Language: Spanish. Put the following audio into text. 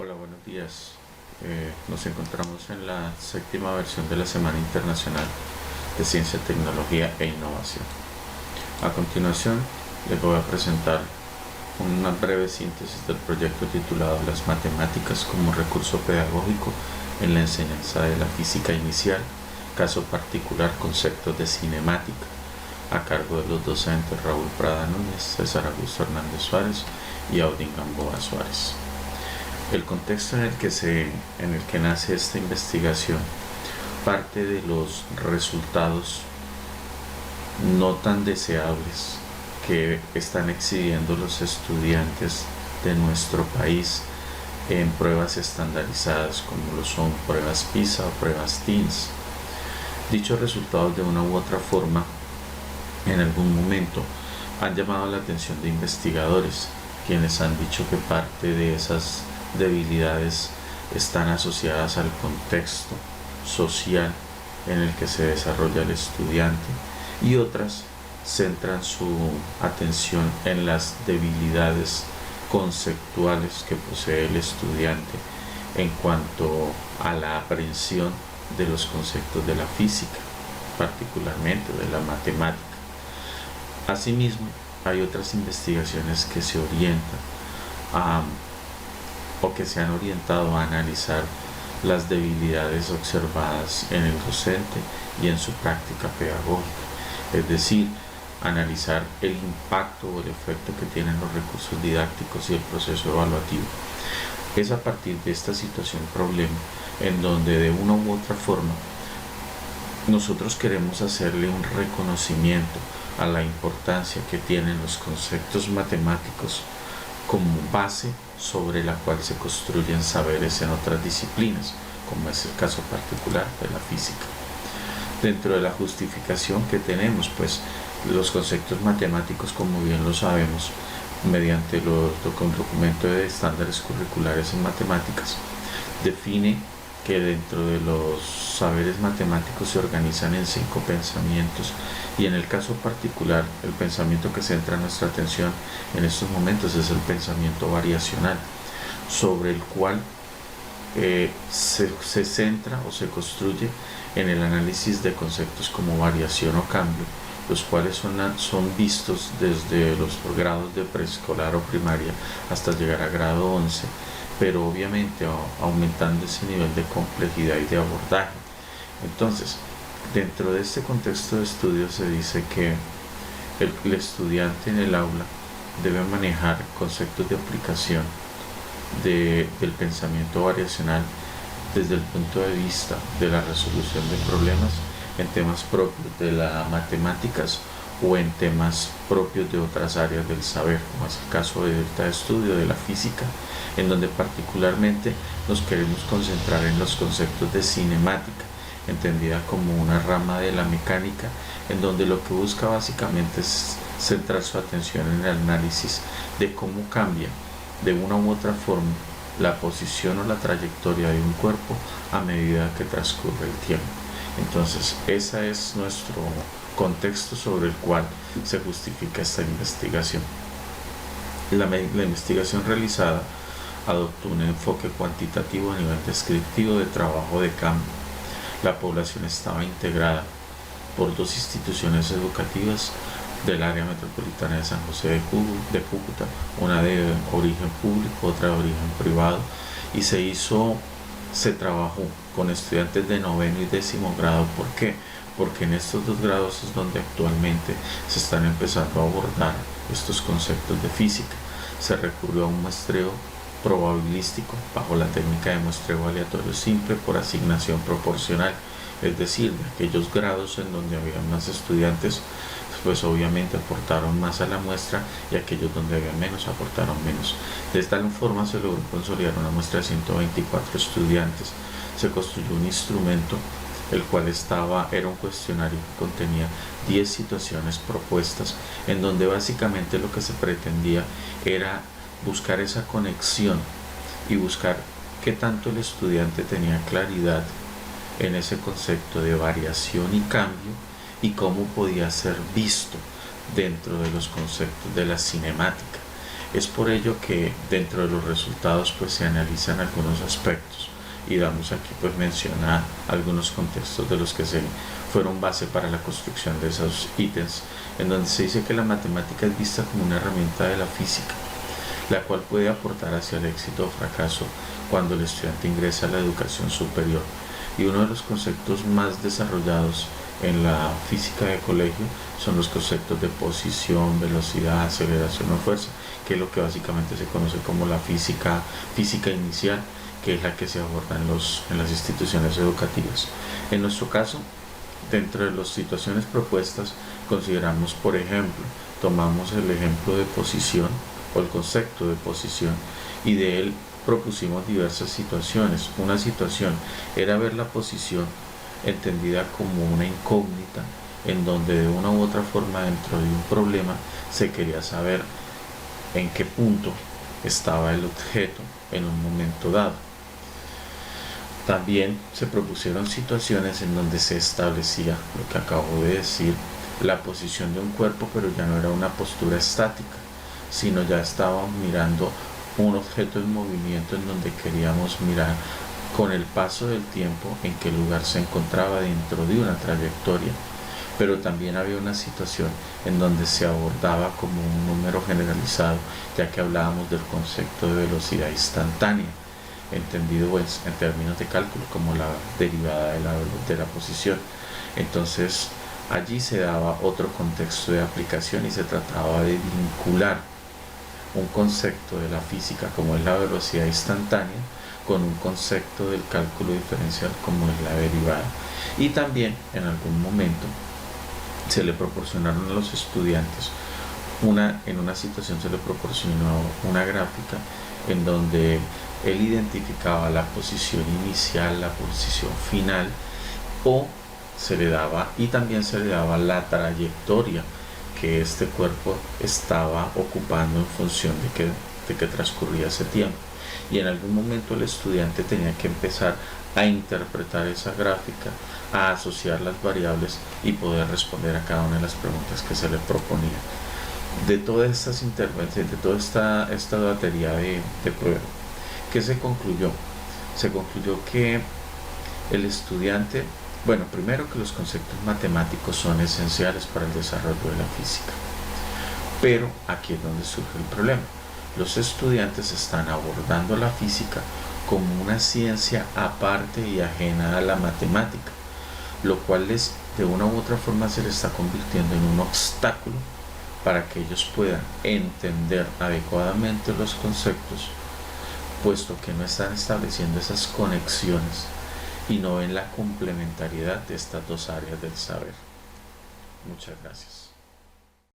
Hola, buenos días. Nos encontramos en la séptima versión de la Semana Internacional de Ciencia, Tecnología e Innovación. A continuación, les voy a presentar una breve síntesis del proyecto titulado Las matemáticas como recurso pedagógico en la enseñanza de la física inicial, caso particular conceptos de cinemática, a cargo de los docentes Raúl Prada Núñez, César Augusto Hernández Suárez y Audin Gamboa Suárez. El contexto en el que nace esta investigación parte de los resultados no tan deseables que están exhibiendo los estudiantes de nuestro país en pruebas estandarizadas como lo son pruebas PISA o pruebas TIMSS. Dichos resultados de una u otra forma en algún momento han llamado la atención de investigadores, quienes han dicho que parte de esas debilidades están asociadas al contexto social en el que se desarrolla el estudiante, y otras centran su atención en las debilidades conceptuales que posee el estudiante en cuanto a la aprehensión de los conceptos de la física, particularmente de la matemática. Asimismo, hay otras investigaciones que se orientan o que se han orientado a analizar las debilidades observadas en el docente y en su práctica pedagógica, es decir, analizar el impacto o el efecto que tienen los recursos didácticos y el proceso evaluativo. Es a partir de esta situación problema en donde de una u otra forma nosotros queremos hacerle un reconocimiento a la importancia que tienen los conceptos matemáticos como base sobre la cual se construyen saberes en otras disciplinas, como es el caso particular de la física. Dentro de la justificación que tenemos, pues los conceptos matemáticos, como bien lo sabemos, mediante el documento de estándares curriculares en matemáticas, define que dentro de los saberes matemáticos se organizan en 5 pensamientos, y en el caso particular el pensamiento que centra nuestra atención en estos momentos es el pensamiento variacional, sobre el cual se centra o se construye en el análisis de conceptos como variación o cambio, los cuales son vistos desde los grados de preescolar o primaria hasta llegar a grado 11, pero obviamente aumentando ese nivel de complejidad y de abordaje. Entonces, dentro de este contexto de estudio se dice que el estudiante en el aula debe manejar conceptos de aplicación del pensamiento variacional desde el punto de vista de la resolución de problemas en temas propios de las matemáticas o en temas propios de otras áreas del saber, como es el caso de estudio de la física, en donde particularmente nos queremos concentrar en los conceptos de cinemática, entendida como una rama de la mecánica, en donde lo que busca básicamente es centrar su atención en el análisis de cómo cambia de una u otra forma la posición o la trayectoria de un cuerpo a medida que transcurre el tiempo. Entonces, ese es nuestro contexto sobre el cual se justifica esta investigación. La investigación realizada adoptó un enfoque cuantitativo a nivel descriptivo de trabajo de campo. La población estaba integrada por 2 instituciones educativas del área metropolitana de San José de Cúcuta, una de origen público, otra de origen privado, y se trabajó con estudiantes de 9º y 10º grado. ¿Por qué? Porque en estos 2 grados es donde actualmente se están empezando a abordar estos conceptos de física. Se recurrió a un muestreo probabilístico bajo la técnica de muestreo aleatorio simple por asignación proporcional, es decir, de aquellos grados en donde había más estudiantes, pues obviamente aportaron más a la muestra, y aquellos donde había menos aportaron menos. De esta forma se logró consolidar una muestra de 124 estudiantes. Se construyó un instrumento, el cual era un cuestionario que contenía 10 situaciones propuestas, en donde básicamente lo que se pretendía era buscar esa conexión y buscar qué tanto el estudiante tenía claridad en ese concepto de variación y cambio, y cómo podía ser visto dentro de los conceptos de la cinemática. Es por ello que dentro de los resultados pues se analizan algunos aspectos y damos aquí pues menciona algunos contextos de los que se fueron base para la construcción de esos ítems, en donde se dice que la matemática es vista como una herramienta de la física, la cual puede aportar hacia el éxito o fracaso cuando el estudiante ingresa a la educación superior. Y uno de los conceptos más desarrollados en la física de colegio son los conceptos de posición, velocidad, aceleración o fuerza, que es lo que básicamente se conoce como la física inicial, que es la que se aborda en las instituciones educativas. En nuestro caso, dentro de las situaciones propuestas, consideramos, por ejemplo, tomamos el ejemplo de posición o el concepto de posición, y de él propusimos diversas situaciones. Una situación era ver la posición entendida como una incógnita, en donde de una u otra forma dentro de un problema se quería saber en qué punto estaba el objeto en un momento dado. También se propusieron situaciones en donde se establecía lo que acabo de decir, la posición de un cuerpo, pero ya no era una postura estática, sino ya estábamos mirando un objeto en movimiento, en donde queríamos mirar con el paso del tiempo en qué lugar se encontraba dentro de una trayectoria. Pero también había una situación en donde se abordaba como un número generalizado, ya que hablábamos del concepto de velocidad instantánea, entendido pues, en términos de cálculo como la derivada de la posición. Entonces allí se daba otro contexto de aplicación y se trataba de vincular un concepto de la física como es la velocidad instantánea con un concepto del cálculo diferencial como es la derivada. Y también en algún momento se le proporcionaron a los estudiantes en una situación se le proporcionó una gráfica en donde él identificaba la posición inicial, la posición final, o se le daba, y también se le daba la trayectoria que este cuerpo estaba ocupando en función de que transcurría ese tiempo. Y en algún momento el estudiante tenía que empezar a interpretar esa gráfica, a asociar las variables y poder responder a cada una de las preguntas que se le proponía. De todas estas intervenciones, de toda esta batería de pruebas, ¿qué se concluyó? Se concluyó que el estudiante, bueno, primero que los conceptos matemáticos son esenciales para el desarrollo de la física, pero aquí es donde surge el problema. Los estudiantes están abordando la física como una ciencia aparte y ajena a la matemática, lo cual de una u otra forma se les está convirtiendo en un obstáculo para que ellos puedan entender adecuadamente los conceptos, puesto que no están estableciendo esas conexiones y no ven la complementariedad de estas dos áreas del saber. Muchas gracias.